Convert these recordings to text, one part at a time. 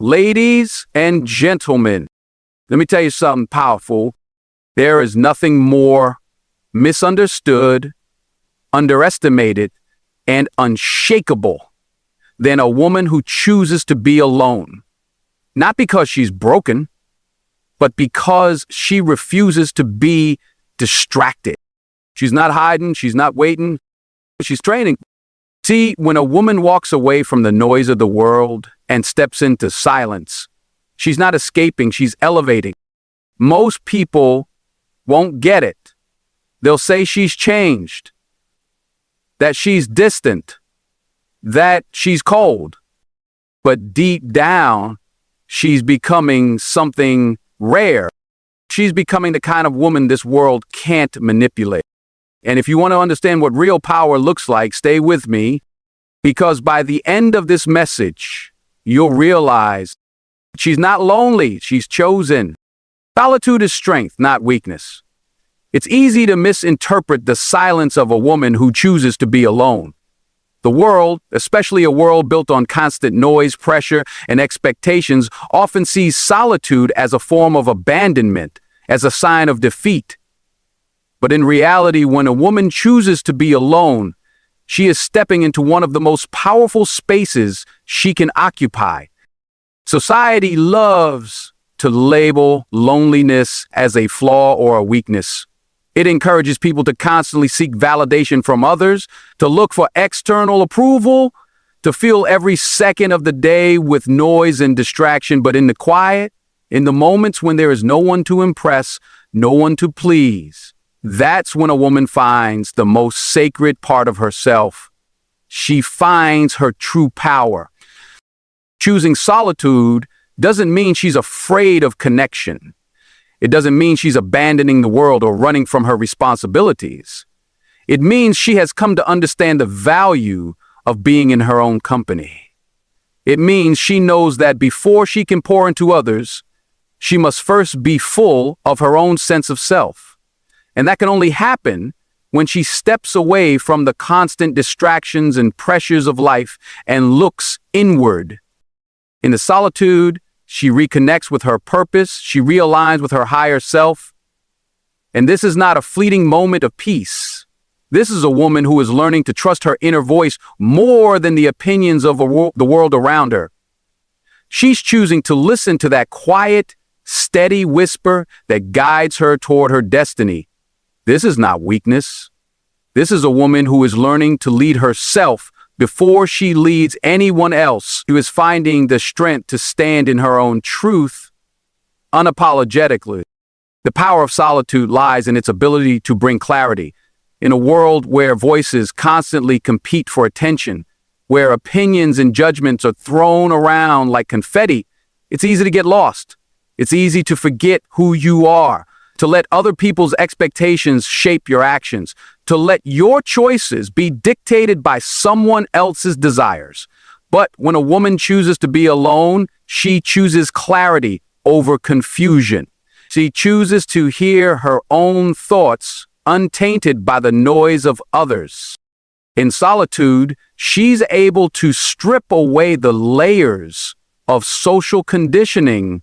Ladies and gentlemen, let me tell you something powerful. There is nothing more misunderstood, underestimated, and unshakable than a woman who chooses to be alone. Not because she's broken, but because she refuses to be distracted. She's not hiding, she's not waiting, she's training. See, when a woman walks away from the noise of the world and steps into silence, she's not escaping, she's elevating. Most people won't get it. They'll say she's changed, that she's distant, that she's cold. But deep down, she's becoming something rare. She's becoming the kind of woman this world can't manipulate. And if you want to understand what real power looks like, stay with me, because by the end of this message, you'll realize she's not lonely, she's chosen. Solitude is strength, not weakness. It's easy to misinterpret the silence of a woman who chooses to be alone. The world, especially a world built on constant noise, pressure, and expectations, often sees solitude as a form of abandonment, as a sign of defeat. But in reality, when a woman chooses to be alone, she is stepping into one of the most powerful spaces she can occupy. Society loves to label loneliness as a flaw or a weakness. It encourages people to constantly seek validation from others, to look for external approval, to fill every second of the day with noise and distraction. But in the quiet, in the moments when there is no one to impress, no one to please, that's when a woman finds the most sacred part of herself. She finds her true power. Choosing solitude doesn't mean she's afraid of connection. It doesn't mean she's abandoning the world or running from her responsibilities. It means she has come to understand the value of being in her own company. It means she knows that before she can pour into others, she must first be full of her own sense of self. And that can only happen when she steps away from the constant distractions and pressures of life and looks inward. In the solitude, she reconnects with her purpose, she realigns with her higher self. And this is not a fleeting moment of peace. This is a woman who is learning to trust her inner voice more than the opinions of the world around her. She's choosing to listen to that quiet, steady whisper that guides her toward her destiny. This is not weakness. This is a woman who is learning to lead herself before she leads anyone else, who is finding the strength to stand in her own truth unapologetically. The power of solitude lies in its ability to bring clarity. In a world where voices constantly compete for attention, where opinions and judgments are thrown around like confetti, it's easy to get lost. It's easy to forget who you are, to let other people's expectations shape your actions, to let your choices be dictated by someone else's desires. But when a woman chooses to be alone, she chooses clarity over confusion. She chooses to hear her own thoughts untainted by the noise of others. In solitude, she's able to strip away the layers of social conditioning,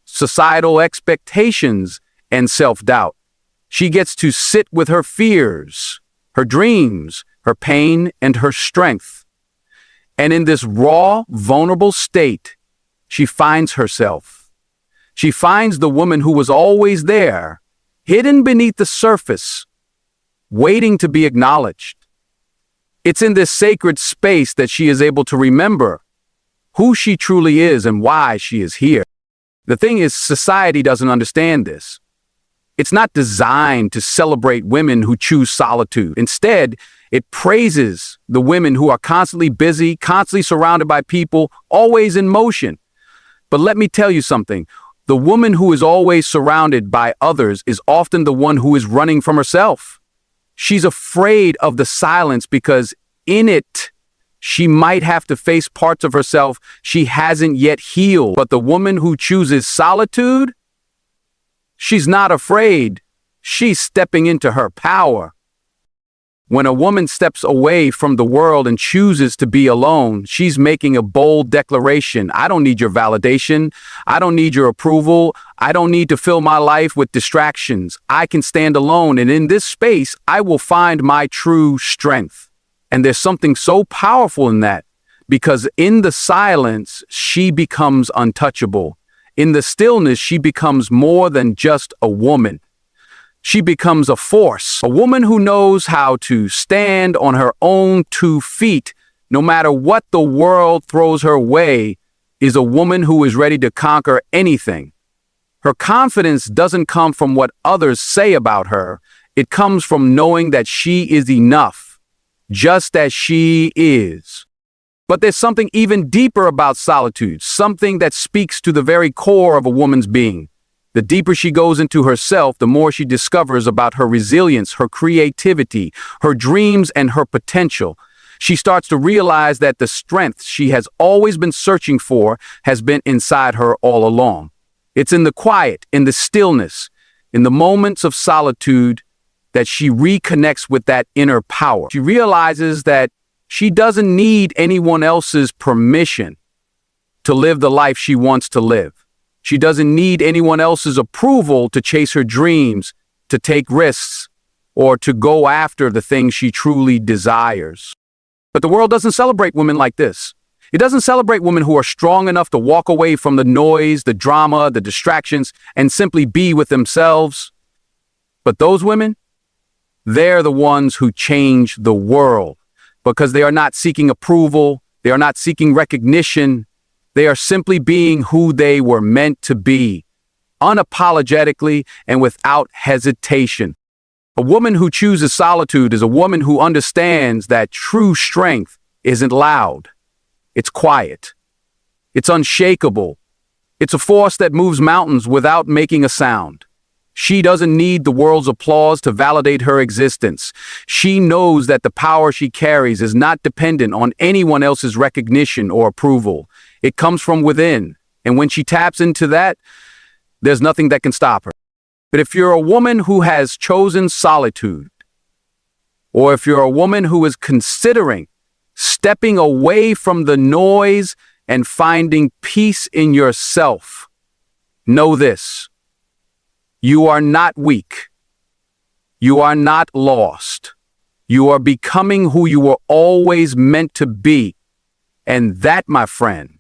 societal expectations, and self-doubt. She gets to sit with her fears, her dreams, her pain, and her strength. And in this raw, vulnerable state, she finds herself. She finds the woman who was always there, hidden beneath the surface, waiting to be acknowledged. It's in this sacred space that she is able to remember who she truly is and why she is here. The thing is, society doesn't understand this. It's not designed to celebrate women who choose solitude. Instead, it praises the women who are constantly busy, constantly surrounded by people, always in motion. But let me tell you something. The woman who is always surrounded by others is often the one who is running from herself. She's afraid of the silence because in it, she might have to face parts of herself she hasn't yet healed. But the woman who chooses solitude, she's not afraid. She's stepping into her power. When a woman steps away from the world and chooses to be alone, she's making a bold declaration. I don't need your validation. I don't need your approval. I don't need to fill my life with distractions. I can stand alone, and in this space, I will find my true strength. And there's something so powerful in that, because in the silence, she becomes untouchable. In the stillness, she becomes more than just a woman. She becomes a force, a woman who knows how to stand on her own 2 feet, no matter what the world throws her way, is a woman who is ready to conquer anything. Her confidence doesn't come from what others say about her. It comes from knowing that she is enough, just as she is. But there's something even deeper about solitude, something that speaks to the very core of a woman's being. The deeper she goes into herself, the more she discovers about her resilience, her creativity, her dreams, and her potential. She starts to realize that the strength she has always been searching for has been inside her all along. It's in the quiet, in the stillness, in the moments of solitude that she reconnects with that inner power. She realizes that she doesn't need anyone else's permission to live the life she wants to live. She doesn't need anyone else's approval to chase her dreams, to take risks, or to go after the things she truly desires. But the world doesn't celebrate women like this. It doesn't celebrate women who are strong enough to walk away from the noise, the drama, the distractions, and simply be with themselves. But those women, they're the ones who change the world, because they are not seeking approval, they are not seeking recognition. They are simply being who they were meant to be, unapologetically and without hesitation. A woman who chooses solitude is a woman who understands that true strength isn't loud. It's quiet. It's unshakable. It's a force that moves mountains without making a sound. She doesn't need the world's applause to validate her existence. She knows that the power she carries is not dependent on anyone else's recognition or approval. It comes from within, and when she taps into that, there's nothing that can stop her. But if you're a woman who has chosen solitude, or if you're a woman who is considering stepping away from the noise and finding peace in yourself, know this: you are not weak. You are not lost. You are becoming who you were always meant to be. And that, my friend,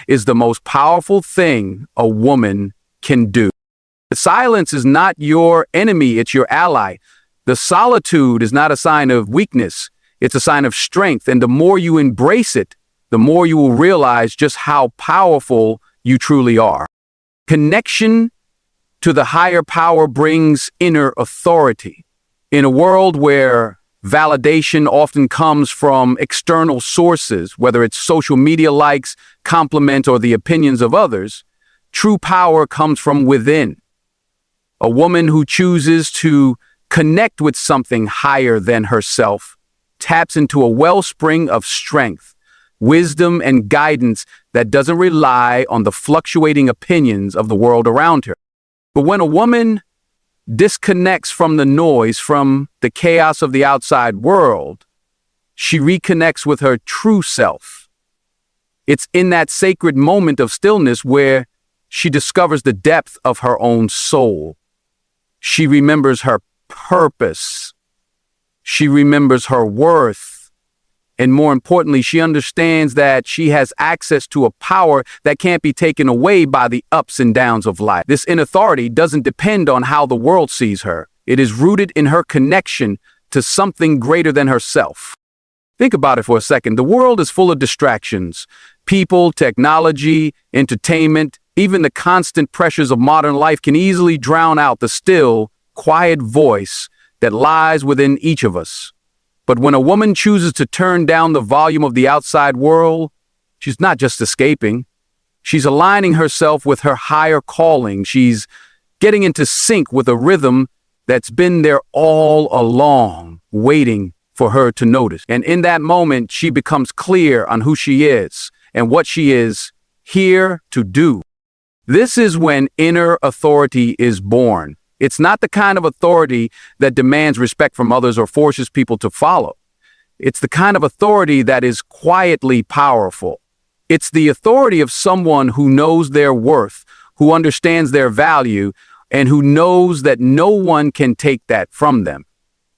is the most powerful thing a woman can do. The silence is not your enemy, it's your ally. The solitude is not a sign of weakness, it's a sign of strength. And the more you embrace it, the more you will realize just how powerful you truly are. Connection to the higher power brings inner authority. In a world where validation often comes from external sources, whether it's social media likes, compliments, or the opinions of others, true power comes from within. A woman who chooses to connect with something higher than herself taps into a wellspring of strength, wisdom, and guidance that doesn't rely on the fluctuating opinions of the world around her. But when a woman disconnects from the noise, from the chaos of the outside world, she reconnects with her true self. It's in that sacred moment of stillness where she discovers the depth of her own soul. She remembers her purpose. She remembers her worth. And more importantly, she understands that she has access to a power that can't be taken away by the ups and downs of life. This inner authority doesn't depend on how the world sees her. It is rooted in her connection to something greater than herself. Think about it for a second. The world is full of distractions. People, technology, entertainment, even the constant pressures of modern life can easily drown out the still, quiet voice that lies within each of us. But when a woman chooses to turn down the volume of the outside world, she's not just escaping. She's aligning herself with her higher calling. She's getting into sync with a rhythm that's been there all along, waiting for her to notice. And in that moment, she becomes clear on who she is and what she is here to do. This is when inner authority is born. It's not the kind of authority that demands respect from others or forces people to follow. It's the kind of authority that is quietly powerful. It's the authority of someone who knows their worth, who understands their value, and who knows that no one can take that from them.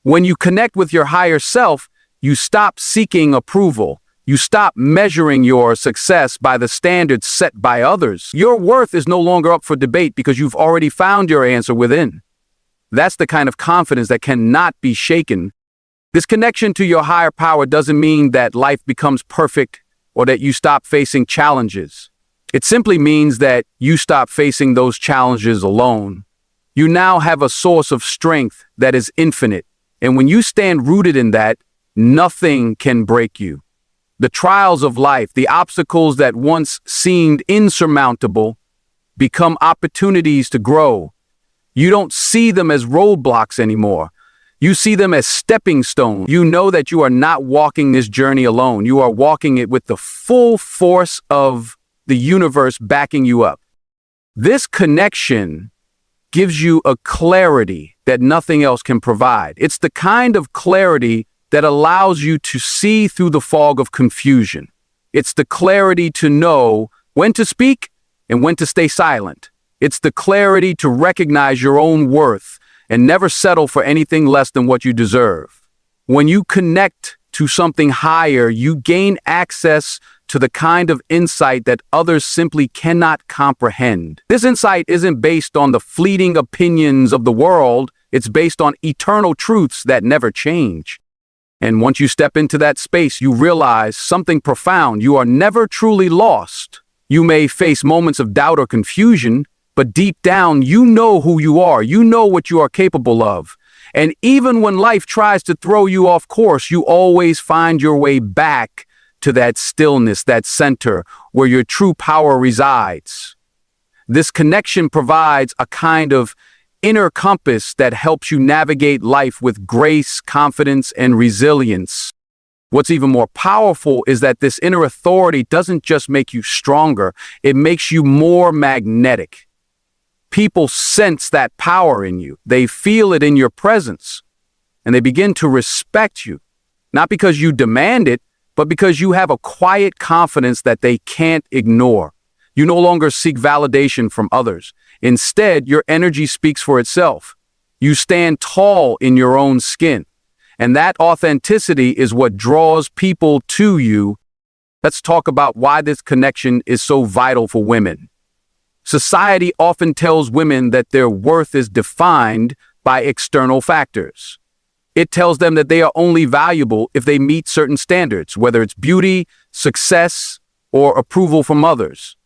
When you connect with your higher self, you stop seeking approval. You stop measuring your success by the standards set by others. Your worth is no longer up for debate because you've already found your answer within. That's the kind of confidence that cannot be shaken. This connection to your higher power doesn't mean that life becomes perfect or that you stop facing challenges. It simply means that you stop facing those challenges alone. You now have a source of strength that is infinite, and when you stand rooted in that, nothing can break you. The trials of life, the obstacles that once seemed insurmountable, become opportunities to grow. You don't see them as roadblocks anymore. You see them as stepping stones. You know that you are not walking this journey alone. You are walking it with the full force of the universe backing you up. This connection gives you a clarity that nothing else can provide. It's the kind of clarity that allows you to see through the fog of confusion. It's the clarity to know when to speak and when to stay silent. It's the clarity to recognize your own worth and never settle for anything less than what you deserve. When you connect to something higher, you gain access to the kind of insight that others simply cannot comprehend. This insight isn't based on the fleeting opinions of the world. It's based on eternal truths that never change. And once you step into that space, you realize something profound. You are never truly lost. You may face moments of doubt or confusion, but deep down, you know who you are. You know what you are capable of. And even when life tries to throw you off course, you always find your way back to that stillness, that center where your true power resides. This connection provides a kind of inner compass that helps you navigate life with grace, confidence, and resilience. What's even more powerful is that this inner authority doesn't just make you stronger, it makes you more magnetic. People sense that power in you. They feel it in your presence, and they begin to respect you, not because you demand it, but because you have a quiet confidence that they can't ignore. You no longer seek validation from others. Instead, your energy speaks for itself. You stand tall in your own skin, and that authenticity is what draws people to you. Let's talk about why this connection is so vital for women. Society often tells women that their worth is defined by external factors. It tells them that they are only valuable if they meet certain standards, whether it's beauty, success, or approval from others.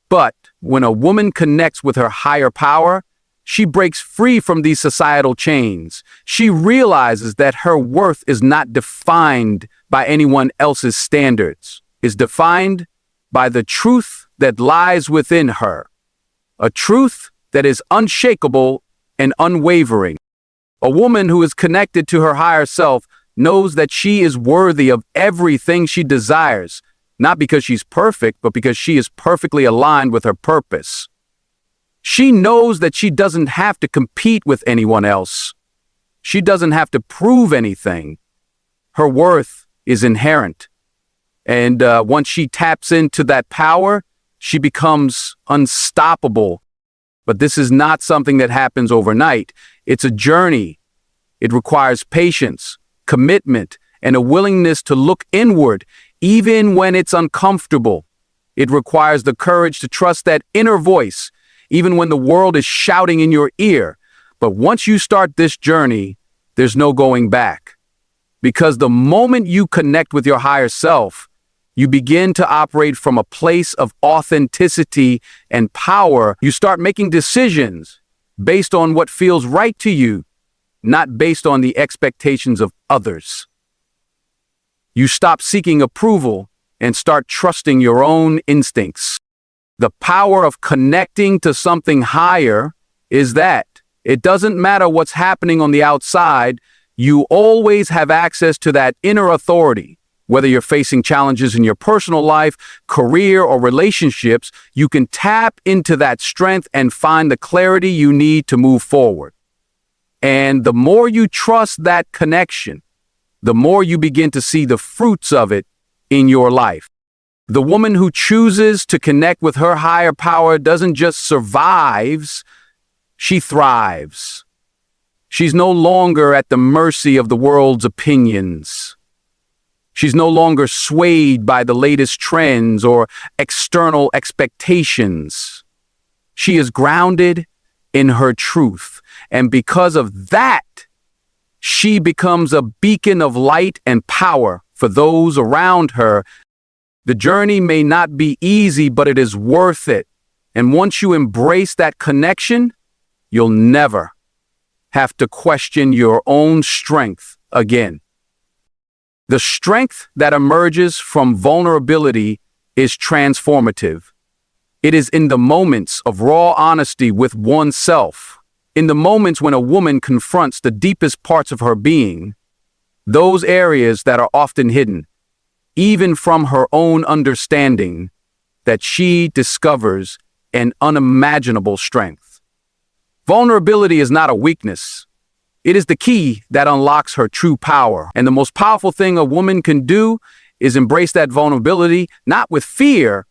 But when a woman connects with her higher power, she breaks free from these societal chains. She realizes that her worth is not defined by anyone else's standards. It's defined by the truth that lies within her, a truth that is unshakable and unwavering. A woman who is connected to her higher self knows that she is worthy of everything she desires, not because she's perfect, but because she is perfectly aligned with her purpose. She knows that she doesn't have to compete with anyone else. She doesn't have to prove anything. Her worth is inherent. And once she taps into that power, she becomes unstoppable. But this is not something that happens overnight. It's a journey. It requires patience, commitment, and a willingness to look inward, even when it's uncomfortable. It requires the courage to trust that inner voice, even when the world is shouting in your ear. But once you start this journey, there's no going back. Because the moment you connect with your higher self, you begin to operate from a place of authenticity and power. You start making decisions based on what feels right to you, not based on the expectations of others. You stop seeking approval and start trusting your own instincts. The power of connecting to something higher is that it doesn't matter what's happening on the outside, you always have access to that inner authority. Whether you're facing challenges in your personal life, career, or relationships, you can tap into that strength and find the clarity you need to move forward. And the more you trust that connection, the more you begin to see the fruits of it in your life. The woman who chooses to connect with her higher power doesn't just survive, she thrives. She's no longer at the mercy of the world's opinions. She's no longer swayed by the latest trends or external expectations. She is grounded in her truth, and because of that, she becomes a beacon of light and power for those around her. The journey may not be easy, but it is worth it. And once you embrace that connection, you'll never have to question your own strength again. The strength that emerges from vulnerability is transformative. It is in the moments of raw honesty with oneself, in the moments when a woman confronts the deepest parts of her being, those areas that are often hidden, even from her own understanding, that she discovers an unimaginable strength. Vulnerability is not a weakness. It is the key that unlocks her true power. And the most powerful thing a woman can do is embrace that vulnerability, not with fear,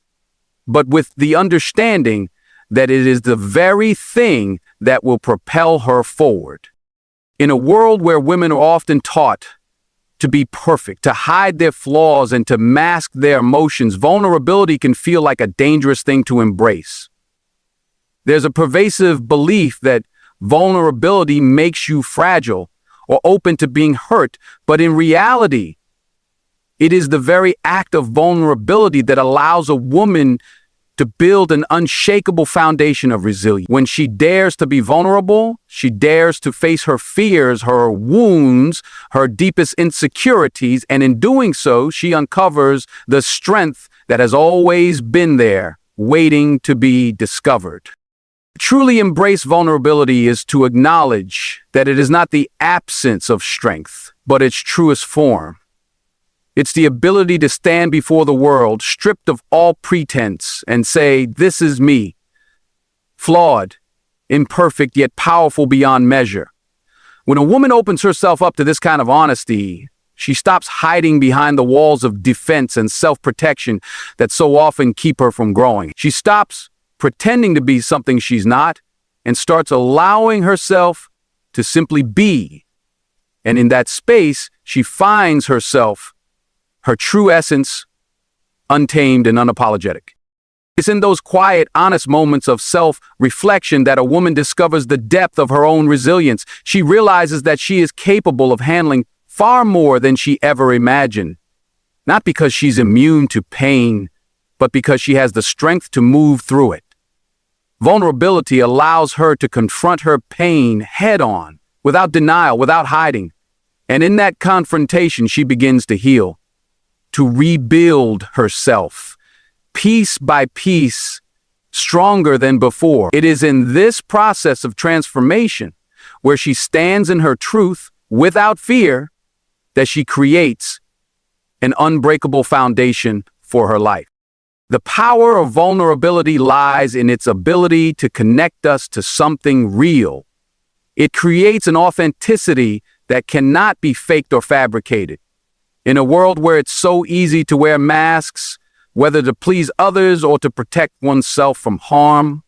but with the understanding that it is the very thing that will propel her forward. In a world where women are often taught to be perfect, to hide their flaws, and to mask their emotions, vulnerability can feel like a dangerous thing to embrace. There's a pervasive belief that vulnerability makes you fragile or open to being hurt, but in reality, it is the very act of vulnerability that allows a woman to build an unshakable foundation of resilience. When she dares to be vulnerable, she dares to face her fears, her wounds, her deepest insecurities, and in doing so, she uncovers the strength that has always been there, waiting to be discovered. Truly embrace vulnerability is to acknowledge that it is not the absence of strength, but its truest form. It's the ability to stand before the world, stripped of all pretense, and say, "This is me," flawed, imperfect, yet powerful beyond measure. When a woman opens herself up to this kind of honesty, she stops hiding behind the walls of defense and self-protection that so often keep her from growing. She stops pretending to be something she's not, and starts allowing herself to simply be. And in that space, she finds herself, her true essence, untamed and unapologetic. It's in those quiet, honest moments of self-reflection that a woman discovers the depth of her own resilience. She realizes that she is capable of handling far more than she ever imagined, not because she's immune to pain, but because she has the strength to move through it. Vulnerability allows her to confront her pain head-on, without denial, without hiding. And in that confrontation, she begins to heal, to rebuild herself, piece by piece, stronger than before. It is in this process of transformation, where she stands in her truth without fear, that she creates an unbreakable foundation for her life. The power of vulnerability lies in its ability to connect us to something real. It creates an authenticity that cannot be faked or fabricated. In a world where it's so easy to wear masks, whether to please others or to protect oneself from harm,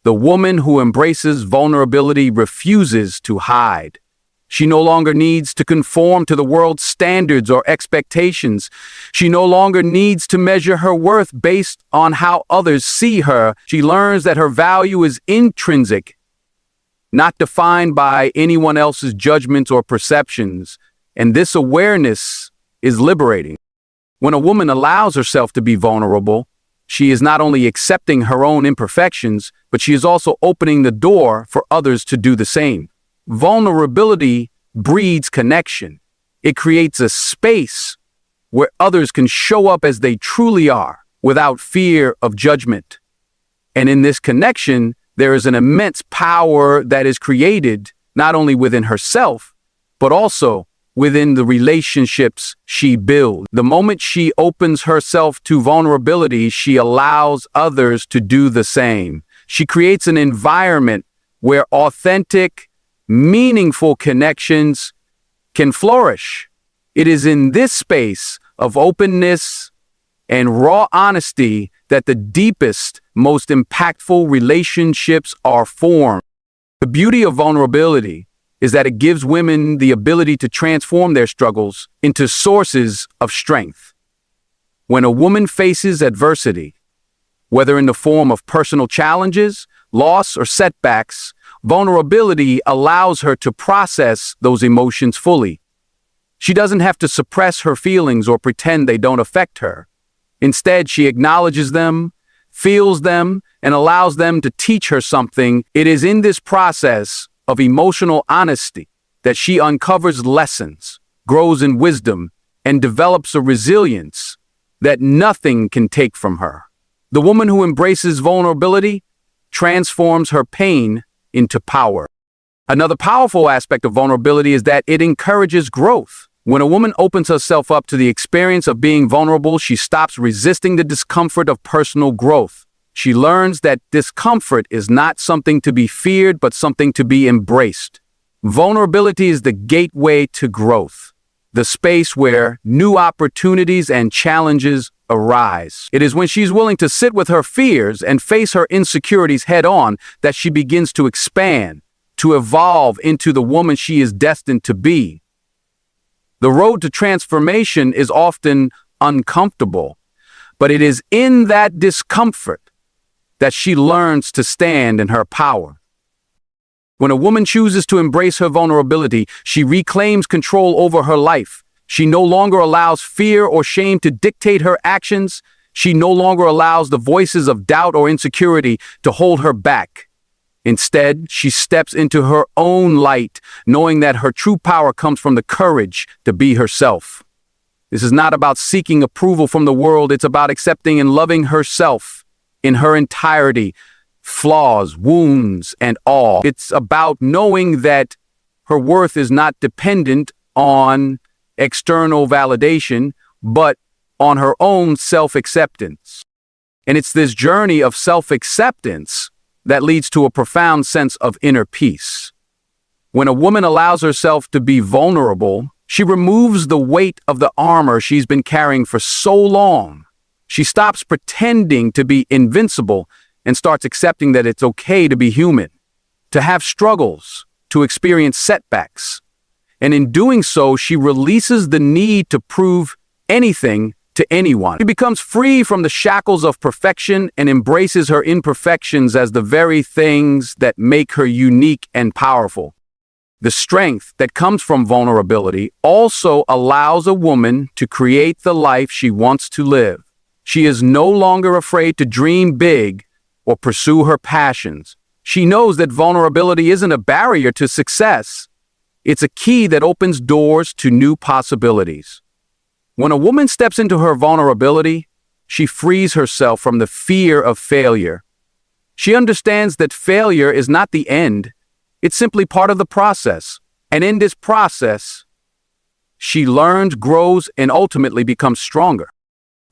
the woman who embraces vulnerability refuses to hide. She no longer needs to conform to the world's standards or expectations. She no longer needs to measure her worth based on how others see her. She learns that her value is intrinsic, not defined by anyone else's judgments or perceptions. And this awareness is liberating. When a woman allows herself to be vulnerable, she is not only accepting her own imperfections, but she is also opening the door for others to do the same. Vulnerability breeds connection. It creates a space where others can show up as they truly are, without fear of judgment. And in this connection, there is an immense power that is created not only within herself, but also within the relationships she builds. The moment she opens herself to vulnerability, she allows others to do the same. She creates an environment where authentic, meaningful connections can flourish. It is in this space of openness and raw honesty that the deepest, most impactful relationships are formed. The beauty of vulnerability is that it gives women the ability to transform their struggles into sources of strength. When a woman faces adversity, whether in the form of personal challenges, loss, or setbacks, vulnerability allows her to process those emotions fully. She doesn't have to suppress her feelings or pretend they don't affect her. Instead, she acknowledges them, feels them, and allows them to teach her something. It is in this process of emotional honesty that she uncovers lessons, grows in wisdom, and develops a resilience that nothing can take from her. The woman who embraces vulnerability transforms her pain into power. Another powerful aspect of vulnerability is that it encourages growth. When a woman opens herself up to the experience of being vulnerable, she stops resisting the discomfort of personal growth. She learns that discomfort is not something to be feared, but something to be embraced. Vulnerability is the gateway to growth, the space where new opportunities and challenges arise. It is when she's willing to sit with her fears and face her insecurities head on that she begins to expand, to evolve into the woman she is destined to be. The road to transformation is often uncomfortable, but it is in that discomfort that she learns to stand in her power. When a woman chooses to embrace her vulnerability, she reclaims control over her life. She no longer allows fear or shame to dictate her actions. She no longer allows the voices of doubt or insecurity to hold her back. Instead, she steps into her own light, knowing that her true power comes from the courage to be herself. This is not about seeking approval from the world. It's about accepting and loving herself in her entirety, flaws, wounds, and all. It's about knowing that her worth is not dependent on external validation, but on her own self-acceptance. And it's this journey of self-acceptance that leads to a profound sense of inner peace. When a woman allows herself to be vulnerable, she removes the weight of the armor she's been carrying for so long. She stops pretending to be invincible and starts accepting that it's okay to be human, to have struggles, to experience setbacks. And in doing so, she releases the need to prove anything to anyone. She becomes free from the shackles of perfection and embraces her imperfections as the very things that make her unique and powerful. The strength that comes from vulnerability also allows a woman to create the life she wants to live. She is no longer afraid to dream big or pursue her passions. She knows that vulnerability isn't a barrier to success. It's a key that opens doors to new possibilities. When a woman steps into her vulnerability, she frees herself from the fear of failure. She understands that failure is not the end. It's simply part of the process. And in this process, she learns, grows, and ultimately becomes stronger.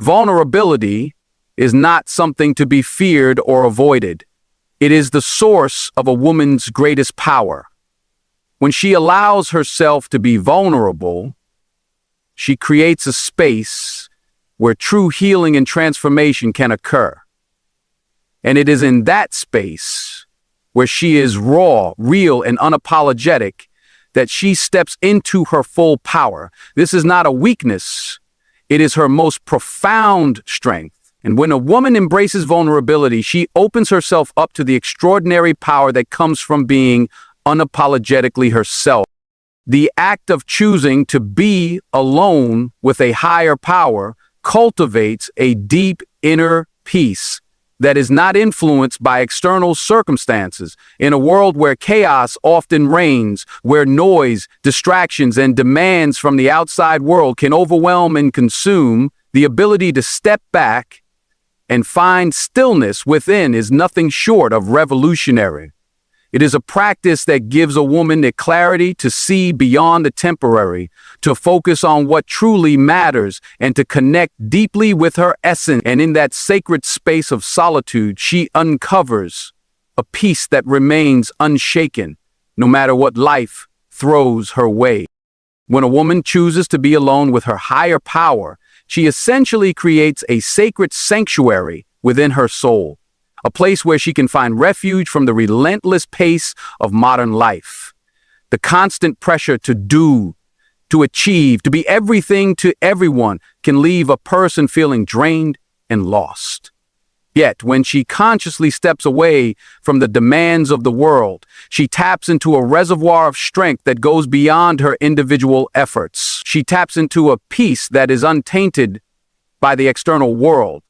Vulnerability is not something to be feared or avoided. It is the source of a woman's greatest power. When she allows herself to be vulnerable, she creates a space where true healing and transformation can occur. And it is in that space where she is raw, real, and unapologetic that she steps into her full power. This is not a weakness. It is her most profound strength. And when a woman embraces vulnerability, she opens herself up to the extraordinary power that comes from being unapologetically herself. The act of choosing to be alone with a higher power cultivates a deep inner peace that is not influenced by external circumstances. In a world where chaos often reigns, where noise, distractions, and demands from the outside world can overwhelm and consume, the ability to step back and find stillness within is nothing short of revolutionary. It is a practice that gives a woman the clarity to see beyond the temporary, to focus on what truly matters, and to connect deeply with her essence. And in that sacred space of solitude, she uncovers a peace that remains unshaken, no matter what life throws her way. When a woman chooses to be alone with her higher power, she essentially creates a sacred sanctuary within her soul, a place where she can find refuge from the relentless pace of modern life. The constant pressure to do, to achieve, to be everything to everyone can leave a person feeling drained and lost. Yet, when she consciously steps away from the demands of the world, she taps into a reservoir of strength that goes beyond her individual efforts. She taps into a peace that is untainted by the external world,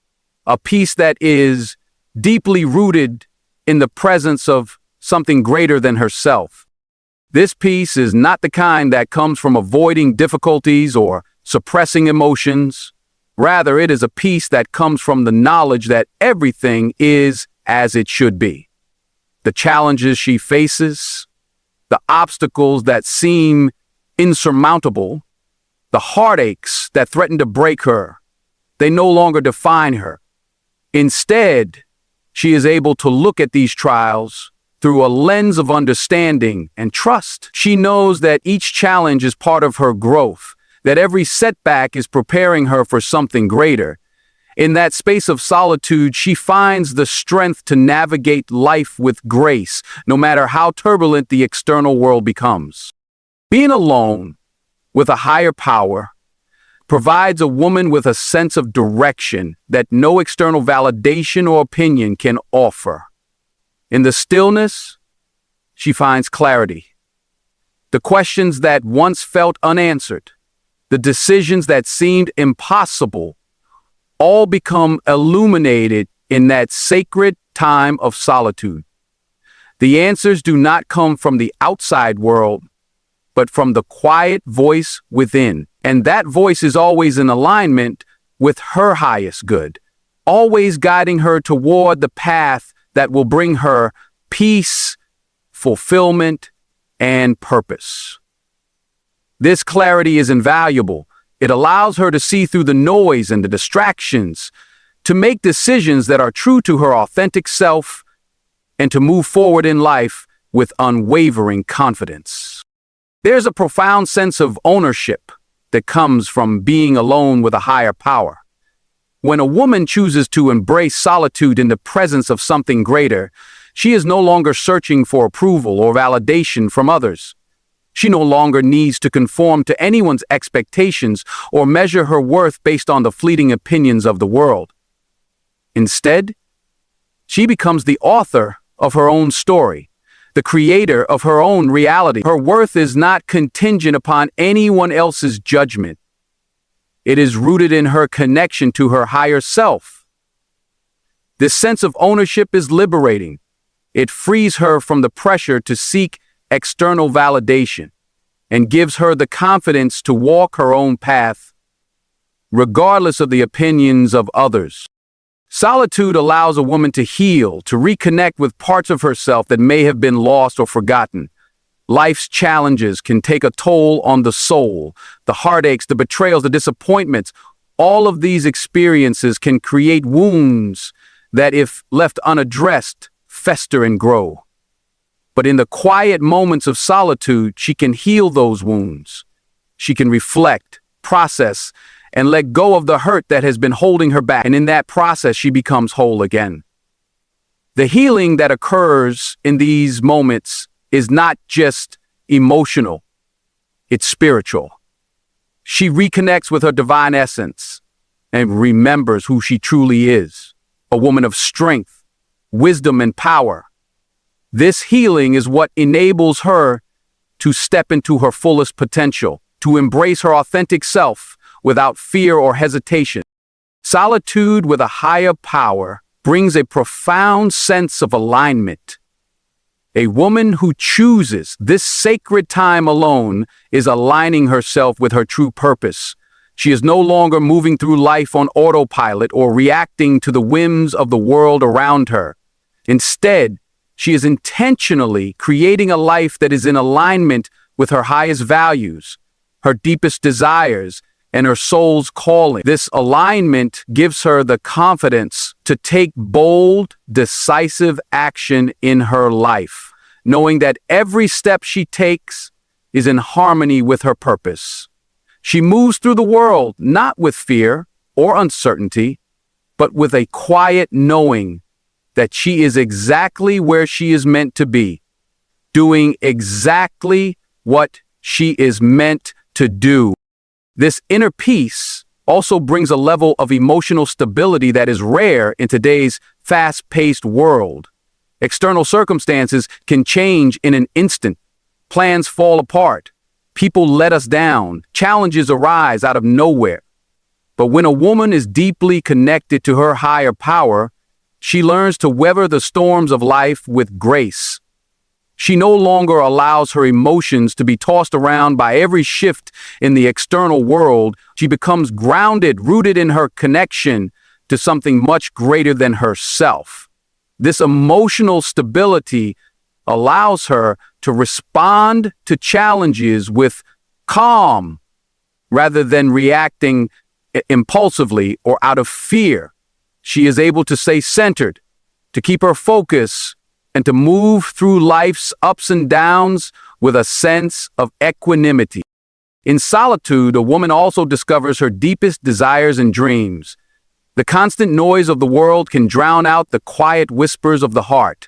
a peace that is deeply rooted in the presence of something greater than herself. This peace is not the kind that comes from avoiding difficulties or suppressing emotions. Rather, it is a peace that comes from the knowledge that everything is as it should be. The challenges she faces, the obstacles that seem insurmountable, the heartaches that threaten to break her, they no longer define her. Instead, she is able to look at these trials through a lens of understanding and trust. She knows that each challenge is part of her growth, that every setback is preparing her for something greater. In that space of solitude, she finds the strength to navigate life with grace, no matter how turbulent the external world becomes. Being alone with a higher power provides a woman with a sense of direction that no external validation or opinion can offer. In the stillness, she finds clarity. The questions that once felt unanswered, the decisions that seemed impossible, all become illuminated in that sacred time of solitude. The answers do not come from the outside world, but from the quiet voice within. And that voice is always in alignment with her highest good, always guiding her toward the path that will bring her peace, fulfillment, and purpose. This clarity is invaluable. It allows her to see through the noise and the distractions, to make decisions that are true to her authentic self, and to move forward in life with unwavering confidence. There's a profound sense of ownership that comes from being alone with a higher power. When a woman chooses to embrace solitude in the presence of something greater, she is no longer searching for approval or validation from others. She no longer needs to conform to anyone's expectations or measure her worth based on the fleeting opinions of the world. Instead, she becomes the author of her own story, the creator of her own reality. Her worth is not contingent upon anyone else's judgment. It is rooted in her connection to her higher self. This sense of ownership is liberating. It frees her from the pressure to seek external validation and gives her the confidence to walk her own path, regardless of the opinions of others. Solitude allows a woman to heal, to reconnect with parts of herself that may have been lost or forgotten. Life's challenges can take a toll on the soul. The heartaches, the betrayals, the disappointments, all of these experiences can create wounds that, if left unaddressed, fester and grow. But in the quiet moments of solitude, she can heal those wounds. She can reflect, process, and let go of the hurt that has been holding her back. And in that process, she becomes whole again. The healing that occurs in these moments is not just emotional, it's spiritual. She reconnects with her divine essence and remembers who she truly is, a woman of strength, wisdom, and power. This healing is what enables her to step into her fullest potential, to embrace her authentic self without fear or hesitation. Solitude with a higher power brings a profound sense of alignment. A woman who chooses this sacred time alone is aligning herself with her true purpose. She is no longer moving through life on autopilot or reacting to the whims of the world around her. Instead, She is intentionally creating a life that is in alignment with her highest values, her deepest desires, and her soul's calling. This alignment gives her the confidence to take bold, decisive action in her life, knowing that every step she takes is in harmony with her purpose. She moves through the world not with fear or uncertainty, but with a quiet knowing that she is exactly where she is meant to be, doing exactly what she is meant to do. This inner peace also brings a level of emotional stability that is rare in today's fast-paced world. External circumstances can change in an instant. Plans fall apart. People let us down. Challenges arise out of nowhere. But when a woman is deeply connected to her higher power, she learns to weather the storms of life with grace. She no longer allows her emotions to be tossed around by every shift in the external world. She becomes grounded, rooted in her connection to something much greater than herself. This emotional stability allows her to respond to challenges with calm rather than reacting impulsively or out of fear. She is able to stay centered, to keep her focus, and to move through life's ups and downs with a sense of equanimity. In solitude, a woman also discovers her deepest desires and dreams. The constant noise of the world can drown out the quiet whispers of the heart.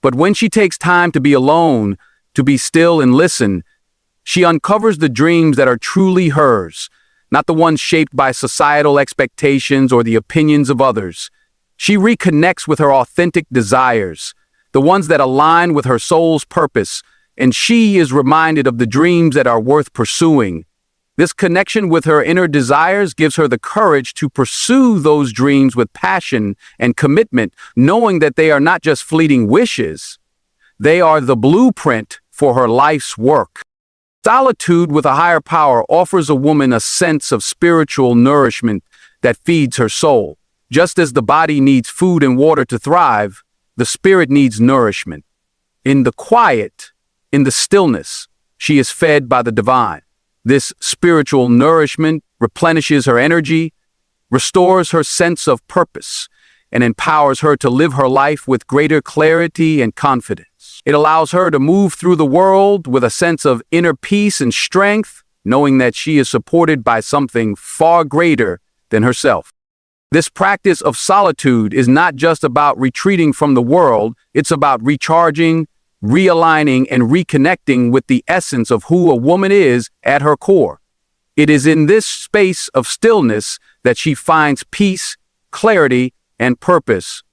But when she takes time to be alone, to be still and listen, she uncovers the dreams that are truly hers, not the ones shaped by societal expectations or the opinions of others. She reconnects with her authentic desires, the ones that align with her soul's purpose, and she is reminded of the dreams that are worth pursuing. This connection with her inner desires gives her the courage to pursue those dreams with passion and commitment, knowing that they are not just fleeting wishes. They are the blueprint for her life's work. Solitude with a higher power offers a woman a sense of spiritual nourishment that feeds her soul. Just as the body needs food and water to thrive, the spirit needs nourishment. In the quiet, in the stillness, she is fed by the divine. This spiritual nourishment replenishes her energy, restores her sense of purpose, and empowers her to live her life with greater clarity and confidence. It allows her to move through the world with a sense of inner peace and strength, knowing that she is supported by something far greater than herself. This practice of solitude is not just about retreating from the world, it's about recharging, realigning, and reconnecting with the essence of who a woman is at her core. It is in this space of stillness that she finds peace, clarity, and purpose.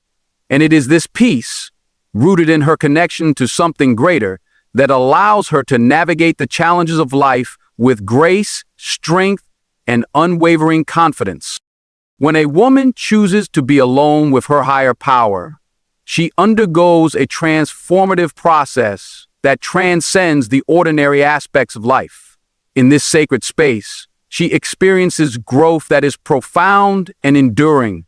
And it is this peace, rooted in her connection to something greater, that allows her to navigate the challenges of life with grace, strength, and unwavering confidence. When a woman chooses to be alone with her higher power, she undergoes a transformative process that transcends the ordinary aspects of life. In this sacred space, she experiences growth that is profound and enduring,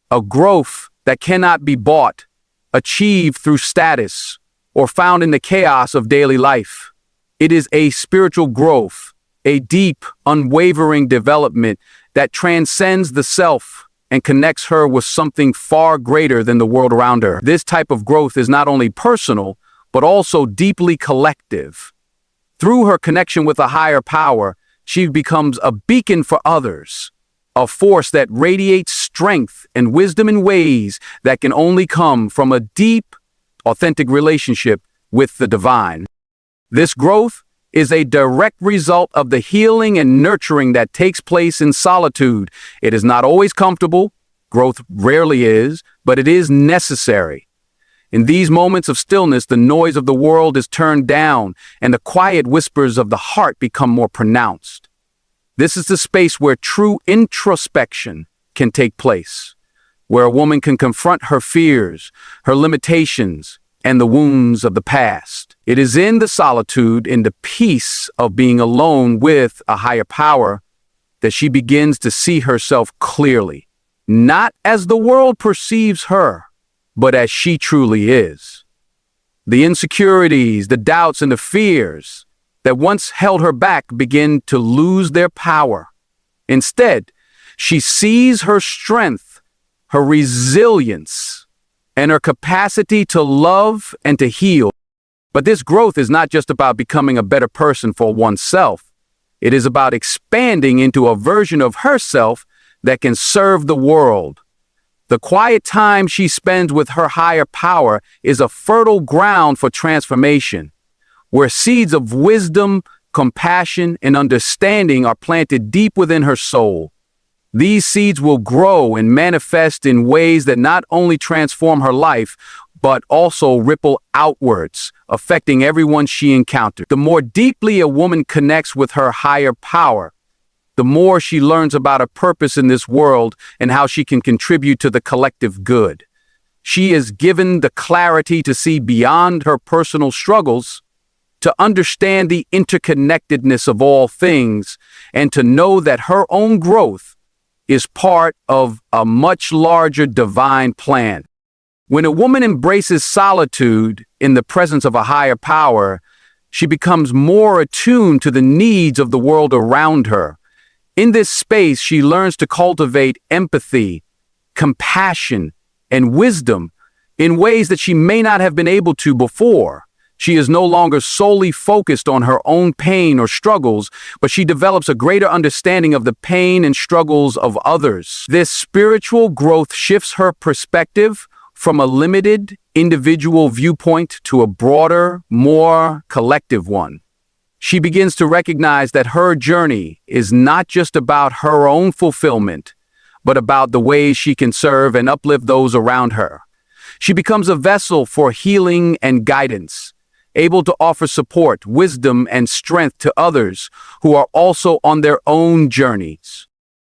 a growth that cannot be bought, achieved through status, or found in the chaos of daily life. It is a spiritual growth, a deep, unwavering development that transcends the self and connects her with something far greater than the world around her. This type of growth is not only personal, but also deeply collective. Through her connection with a higher power, she becomes a beacon for others, a force that radiates strength and wisdom in ways that can only come from a deep, authentic relationship with the divine. This growth is a direct result of the healing and nurturing that takes place in solitude. It is not always comfortable, growth rarely is, but it is necessary. In these moments of stillness, the noise of the world is turned down and the quiet whispers of the heart become more pronounced. This is the space where true introspection can take place, where a woman can confront her fears, her limitations, and the wounds of the past. It is in the solitude, in the peace of being alone with a higher power, that she begins to see herself clearly, not as the world perceives her, but as she truly is. The insecurities, the doubts, and the fears that once held her back begin to lose their power. Instead, she sees her strength, her resilience, and her capacity to love and to heal. But this growth is not just about becoming a better person for oneself. It is about expanding into a version of herself that can serve the world. The quiet time she spends with her higher power is a fertile ground for transformation, where seeds of wisdom, compassion, and understanding are planted deep within her soul. These seeds will grow and manifest in ways that not only transform her life, but also ripple outwards, affecting everyone she encounters. The more deeply a woman connects with her higher power, the more she learns about her purpose in this world and how she can contribute to the collective good. She is given the clarity to see beyond her personal struggles, to understand the interconnectedness of all things, and to know that her own growth is part of a much larger divine plan. When a woman embraces solitude in the presence of a higher power, she becomes more attuned to the needs of the world around her. In this space, she learns to cultivate empathy, compassion, and wisdom in ways that she may not have been able to before. She is no longer solely focused on her own pain or struggles, but she develops a greater understanding of the pain and struggles of others. This spiritual growth shifts her perspective from a limited individual viewpoint to a broader, more collective one. She begins to recognize that her journey is not just about her own fulfillment, but about the ways she can serve and uplift those around her. She becomes a vessel for healing and guidance, able to offer support, wisdom, and strength to others who are also on their own journeys.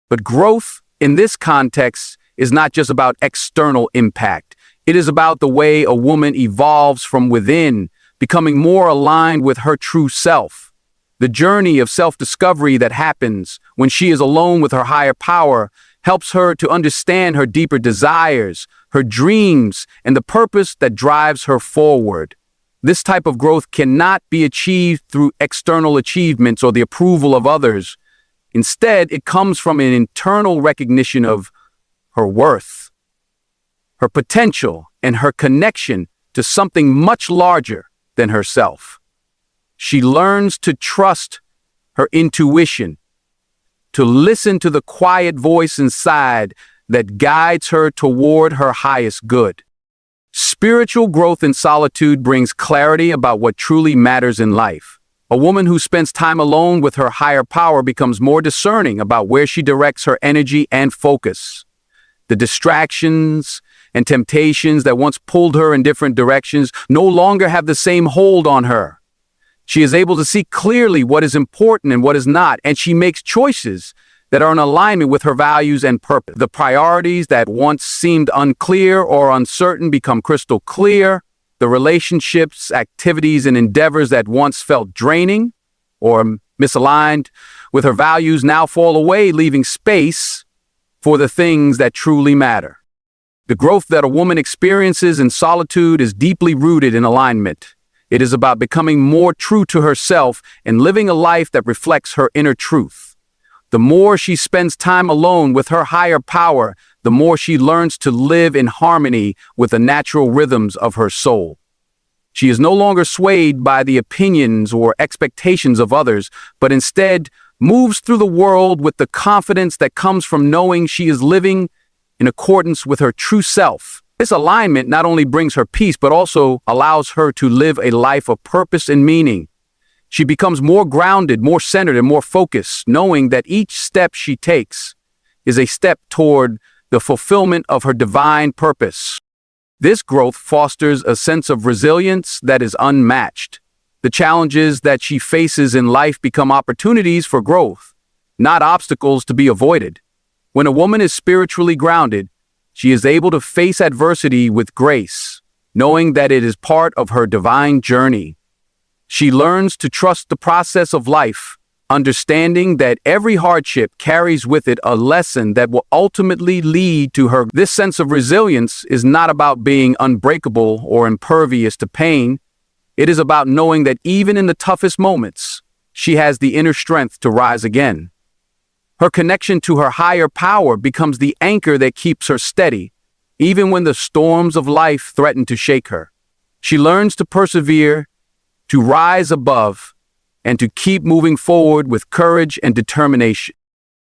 But growth in this context is not just about external impact. It is about the way a woman evolves from within, becoming more aligned with her true self. The journey of self-discovery that happens when she is alone with her higher power helps her to understand her deeper desires, her dreams, and the purpose that drives her forward. This type of growth cannot be achieved through external achievements or the approval of others. Instead, it comes from an internal recognition of her worth, her potential, and her connection to something much larger than herself. She learns to trust her intuition, to listen to the quiet voice inside that guides her toward her highest good. Spiritual growth in solitude brings clarity about what truly matters in life. A woman who spends time alone with her higher power becomes more discerning about where she directs her energy and focus. The distractions and temptations that once pulled her in different directions no longer have the same hold on her. She is able to see clearly what is important and what is not, and she makes choices that are in alignment with her values and purpose. The priorities that once seemed unclear or uncertain become crystal clear. The relationships, activities, and endeavors that once felt draining or misaligned with her values now fall away, leaving space for the things that truly matter. The growth that a woman experiences in solitude is deeply rooted in alignment. It is about becoming more true to herself and living a life that reflects her inner truth. The more she spends time alone with her higher power, the more she learns to live in harmony with the natural rhythms of her soul. She is no longer swayed by the opinions or expectations of others, but instead moves through the world with the confidence that comes from knowing she is living in accordance with her true self. This alignment not only brings her peace, but also allows her to live a life of purpose and meaning. She becomes more grounded, more centered, and more focused, knowing that each step she takes is a step toward the fulfillment of her divine purpose. This growth fosters a sense of resilience that is unmatched. The challenges that she faces in life become opportunities for growth, not obstacles to be avoided. When a woman is spiritually grounded, she is able to face adversity with grace, knowing that it is part of her divine journey. She learns to trust the process of life, understanding that every hardship carries with it a lesson that will ultimately lead to her. This sense of resilience is not about being unbreakable or impervious to pain. It is about knowing that even in the toughest moments, she has the inner strength to rise again. Her connection to her higher power becomes the anchor that keeps her steady, even when the storms of life threaten to shake her. She learns to persevere, to rise above, and to keep moving forward with courage and determination.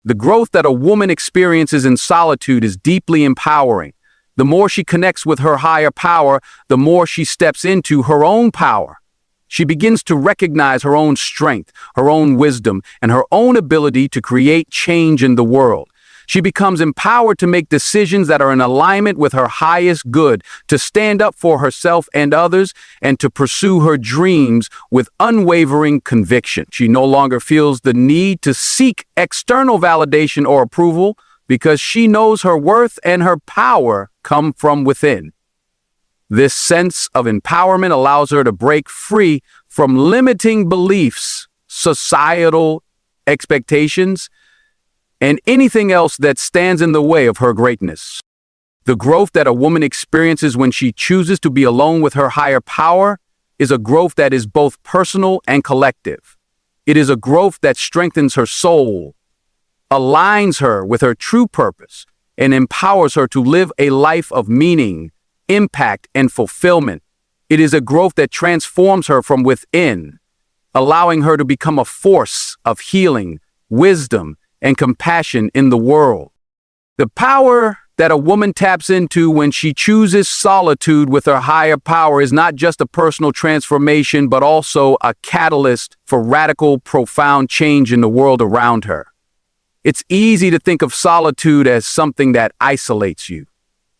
The growth that a woman experiences in solitude is deeply empowering. The more she connects with her higher power, the more she steps into her own power. She begins to recognize her own strength, her own wisdom, and her own ability to create change in the world. She becomes empowered to make decisions that are in alignment with her highest good, to stand up for herself and others, and to pursue her dreams with unwavering conviction. She no longer feels the need to seek external validation or approval because she knows her worth and her power come from within. This sense of empowerment allows her to break free from limiting beliefs, societal expectations, and anything else that stands in the way of her greatness. The growth that a woman experiences when she chooses to be alone with her higher power is a growth that is both personal and collective. It is a growth that strengthens her soul, aligns her with her true purpose, and empowers her to live a life of meaning, impact, and fulfillment. It is a growth that transforms her from within, allowing her to become a force of healing, wisdom, and compassion in the world. The power that a woman taps into when she chooses solitude with her higher power is not just a personal transformation, but also a catalyst for radical, profound change in the world around her. It's easy to think of solitude as something that isolates you,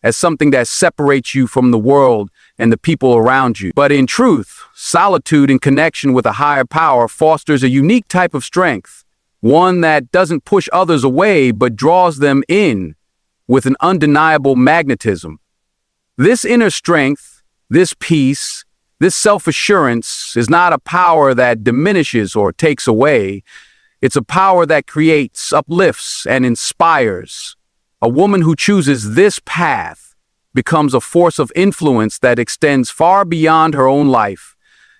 as something that separates you from the world and the people around you. But in truth, solitude in connection with a higher power fosters a unique type of strength, one that doesn't push others away but draws them in with an undeniable magnetism. This inner strength, this peace, this self-assurance is not a power that diminishes or takes away. It's a power that creates, uplifts, and inspires. A woman who chooses this path becomes a force of influence that extends far beyond her own life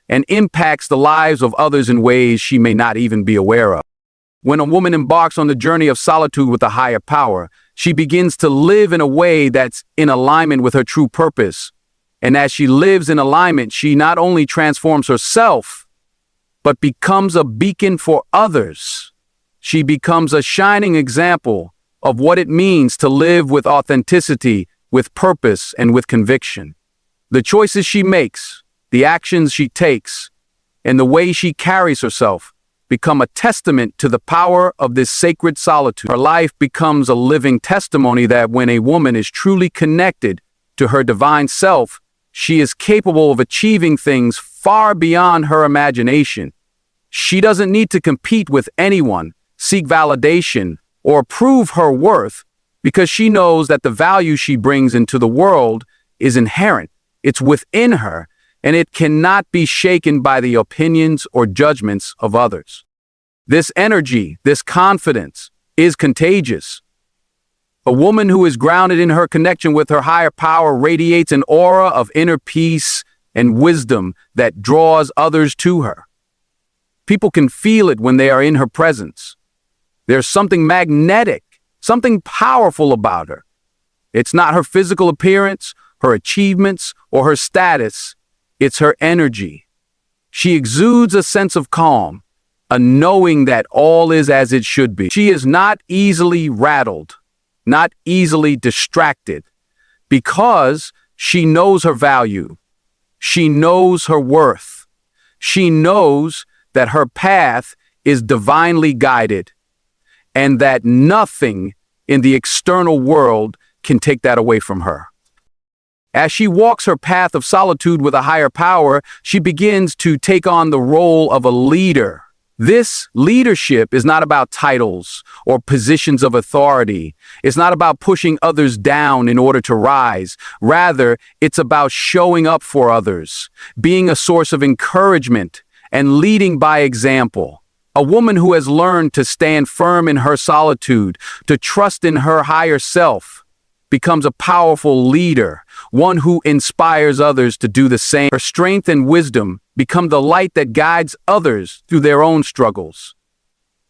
and impacts the lives of others in ways she may not even be aware of. When a woman embarks on the journey of solitude with a higher power, she begins to live in a way that's in alignment with her true purpose. And as she lives in alignment, she not only transforms herself, but becomes a beacon for others. She becomes a shining example of what it means to live with authenticity, with purpose, and with conviction. The choices she makes, the actions she takes, and the way she carries herself become a testament to the power of this sacred solitude. Her life becomes a living testimony that when a woman is truly connected to her divine self, she is capable of achieving things far beyond her imagination. She doesn't need to compete with anyone, seek validation, or prove her worth, because she knows that the value she brings into the world is inherent. It's within her, and it cannot be shaken by the opinions or judgments of others. This energy, this confidence, is contagious. A woman who is grounded in her connection with her higher power radiates an aura of inner peace and wisdom that draws others to her. People can feel it when they are in her presence. There's something magnetic, something powerful about her. It's not her physical appearance, her achievements, or her status. It's her energy. She exudes a sense of calm, a knowing that all is as it should be. She is not easily rattled, not easily distracted, because she knows her value. She knows her worth. She knows that her path is divinely guided, and that nothing in the external world can take that away from her. As she walks her path of solitude with a higher power, she begins to take on the role of a leader. This leadership is not about titles or positions of authority. It's not about pushing others down in order to rise. Rather, it's about showing up for others, being a source of encouragement, and leading by example. A woman who has learned to stand firm in her solitude, to trust in her higher self, becomes a powerful leader, one who inspires others to do the same. Her strength and wisdom become the light that guides others through their own struggles.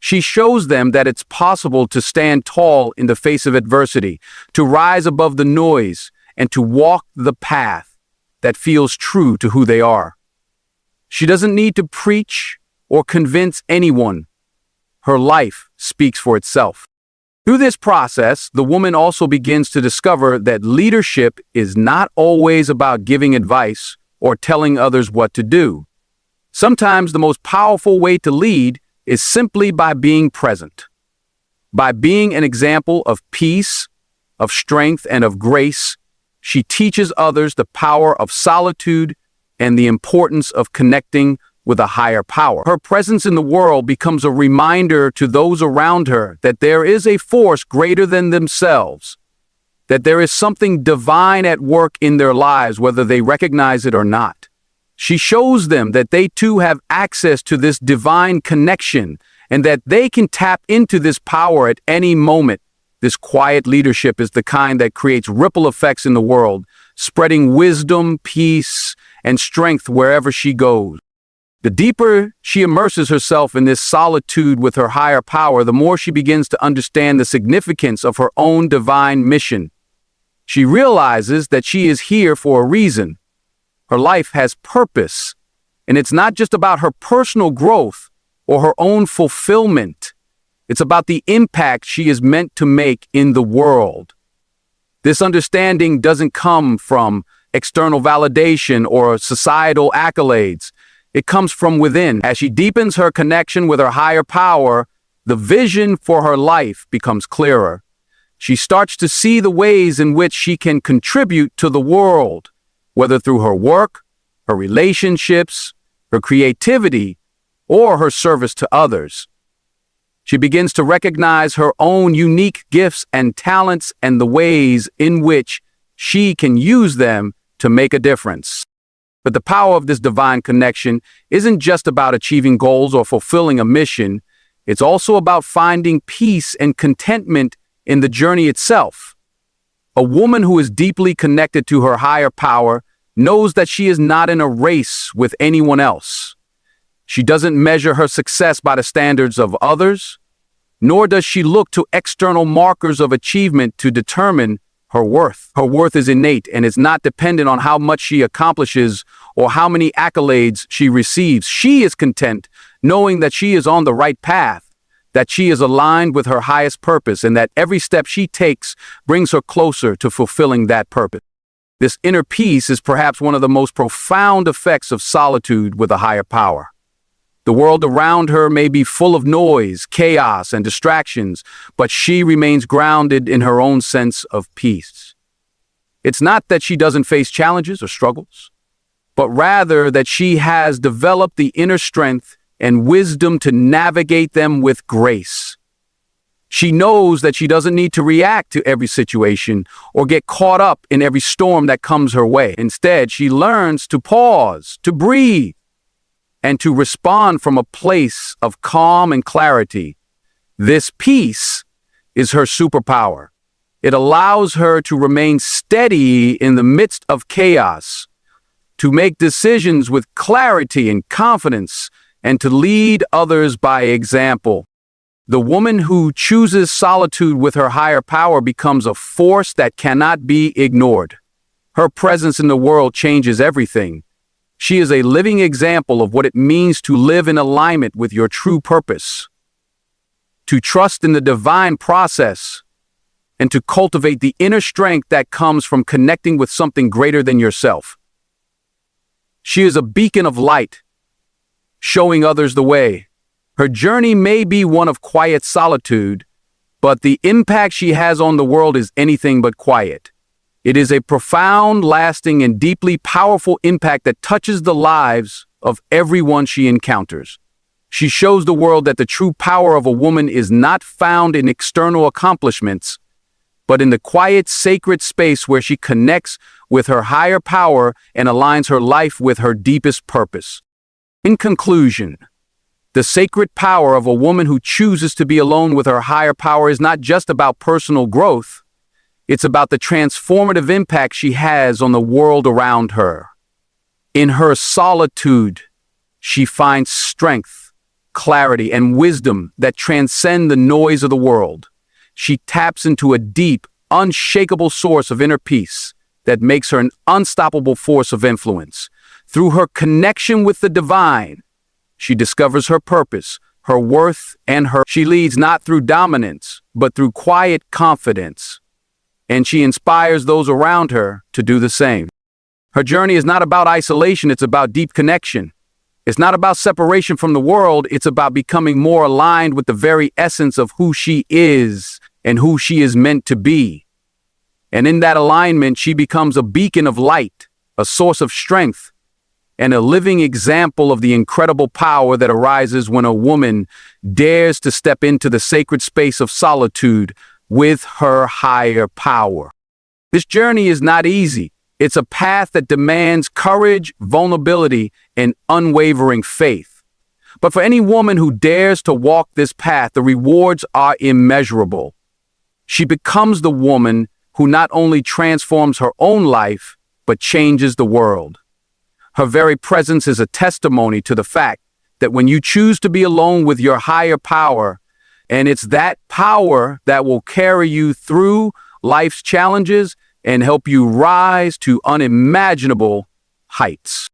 She shows them that it's possible to stand tall in the face of adversity, to rise above the noise, and to walk the path that feels true to who they are. She doesn't need to preach or convince anyone. Her life speaks for itself. Through this process, the woman also begins to discover that leadership is not always about giving advice or telling others what to do. Sometimes the most powerful way to lead is simply by being present. By being an example of peace, of strength, and of grace, she teaches others the power of solitude and the importance of connecting with a higher power. Her presence in the world becomes a reminder to those around her that there is a force greater than themselves, that there is something divine at work in their lives, whether they recognize it or not. She shows them that they too have access to this divine connection and that they can tap into this power at any moment. This quiet leadership is the kind that creates ripple effects in the world, spreading wisdom, peace, and strength wherever she goes. The deeper she immerses herself in this solitude with her higher power, the more she begins to understand the significance of her own divine mission. She realizes that she is here for a reason. Her life has purpose, and it's not just about her personal growth or her own fulfillment. It's about the impact she is meant to make in the world. This understanding doesn't come from external validation or societal accolades. It comes from within. As she deepens her connection with her higher power, the vision for her life becomes clearer. She starts to see the ways in which she can contribute to the world, whether through her work, her relationships, her creativity, or her service to others. She begins to recognize her own unique gifts and talents and the ways in which she can use them to make a difference. But the power of this divine connection isn't just about achieving goals or fulfilling a mission. It's also about finding peace and contentment in the journey itself. A woman who is deeply connected to her higher power knows that she is not in a race with anyone else. She doesn't measure her success by the standards of others, nor does she look to external markers of achievement to determine her worth. Her worth is innate and is not dependent on how much she accomplishes or how many accolades she receives. She is content knowing that she is on the right path, that she is aligned with her highest purpose, and that every step she takes brings her closer to fulfilling that purpose. This inner peace is perhaps one of the most profound effects of solitude with a higher power. The world around her may be full of noise, chaos, and distractions, but she remains grounded in her own sense of peace. It's not that she doesn't face challenges or struggles, but rather that she has developed the inner strength and wisdom to navigate them with grace. She knows that she doesn't need to react to every situation or get caught up in every storm that comes her way. Instead, she learns to pause, to breathe, and to respond from a place of calm and clarity. This peace is her superpower. It allows her to remain steady in the midst of chaos, to make decisions with clarity and confidence, and to lead others by example. The woman who chooses solitude with her higher power becomes a force that cannot be ignored. Her presence in the world changes everything. She is a living example of what it means to live in alignment with your true purpose, to trust in the divine process, and to cultivate the inner strength that comes from connecting with something greater than yourself. She is a beacon of light, showing others the way. Her journey may be one of quiet solitude, but the impact she has on the world is anything but quiet. It is a profound, lasting, and deeply powerful impact that touches the lives of everyone she encounters. She shows the world that the true power of a woman is not found in external accomplishments, but in the quiet, sacred space where she connects with her higher power and aligns her life with her deepest purpose. In conclusion, The sacred power of a woman who chooses to be alone with her higher power is not just about personal growth. It's about the transformative impact she has on the world around her. In her solitude, she finds strength, clarity, and wisdom that transcend the noise of the world. She taps into a deep, unshakable source of inner peace that makes her an unstoppable force of influence. Through her connection with the divine, she discovers her purpose, her worth, and she leads not through dominance, but through quiet confidence. And she inspires those around her to do the same. Her journey is not about isolation, it's about deep connection. It's not about separation from the world, it's about becoming more aligned with the very essence of who she is and who she is meant to be. And in that alignment, she becomes a beacon of light, a source of strength, and a living example of the incredible power that arises when a woman dares to step into the sacred space of solitude with her higher power. This journey is not easy. It's a path that demands courage, vulnerability, and unwavering faith. But for any woman who dares to walk this path, the rewards are immeasurable. She becomes the woman who not only transforms her own life, but changes the world. Her very presence is a testimony to the fact that when you choose to be alone with your higher power, and it's that power that will carry you through life's challenges and help you rise to unimaginable heights.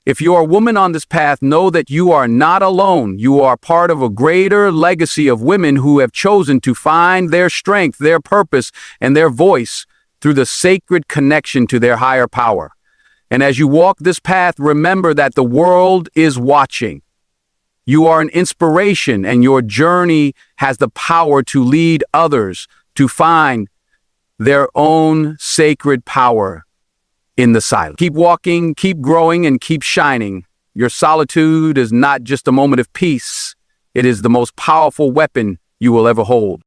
If you're a woman on this path, know that you are not alone. You are part of a greater legacy of women who have chosen to find their strength, their purpose, and their voice through the sacred connection to their higher power. And as you walk this path, remember that the world is watching. You are an inspiration, and your journey has the power to lead others to find their own sacred power in the silence. Keep walking, keep growing, and keep shining. Your solitude is not just a moment of peace. It is the most powerful weapon you will ever hold.